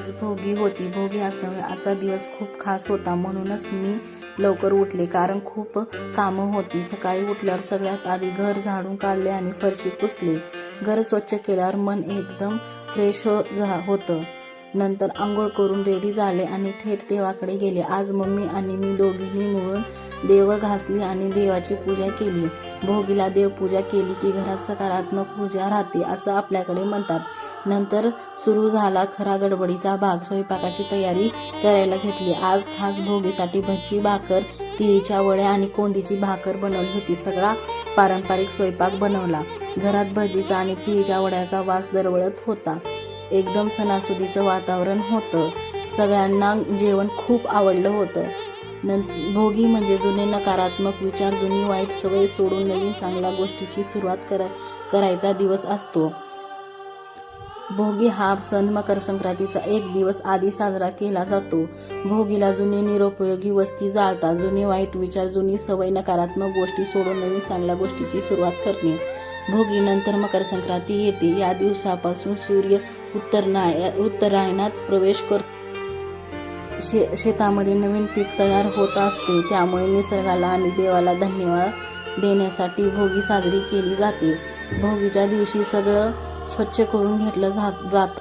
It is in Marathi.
आज भोगी होती. भोगी असल्यामुळे आजचा दिवस खूप खास होता. म्हणूनच मी लवकर उठले, कारण खूप कामं होती. सकाळी उठल्यावर सगळ्यात आधी घर झाडून काढले आणि फरशी पुसली. घर स्वच्छ केल्यावर मन एकदम फ्रेश होतं. नंतर आंघोळ करून रेडी झाले आणि थेट देवाकडे गेले. आज मम्मी आणि मी दोघींनी मिळून देव घासली आणि देवाची पूजा केली. भोगीला देवपूजा केली की घरात सकारात्मक ऊर्जा राहते असं आपल्याकडे म्हणतात. नंतर सुरू झाला खरा गडबडीचा भाग. स्वयंपाकाची तयारी करायला घेतली. आज खास भोगीसाठी भजी, भाकर, तिळीच्या वड्या आणि कोंदीची भाकर बनवली होती. सगळा पारंपरिक स्वयंपाक बनवला. घरात भजीचा आणि तिळीच्या वड्याचा वास दरवळत होता. एकदम सणासुदीचं वातावरण होतं. सगळ्यांना जेवण खूप आवडलं होतं. भोगी म्हणजे जुने नकारात्मक विचार, जुनी वाईट सवय सोडून नवीन चांगल्या गोष्टीची सुरुवात करायचा दिवस असतो. भोगी हा सण मकर संक्रांतीचा एक दिवस आधी साजरा केला जातो. भोगीला जुने निरुपयोगी वस्ती जाळतात. जुने वाईट विचार, जुनी सवय, नकारात्मक गोष्टी सोडून नवीन चांगल्या गोष्टीची सुरुवात करणे. भोगीनंतर मकर संक्रांती येते. या दिवसापासून सूर्य उत्तरायणात प्रवेश करतो. शेतामध्ये नवीन पीक तयार होत असते. त्यामुळे निसर्गाला आणि देवाला धन्यवाद देण्यासाठी भोगी साजरी केली जाते. भोगीच्या दिवशी सगळं स्वच्छ करून घेतलं जातं.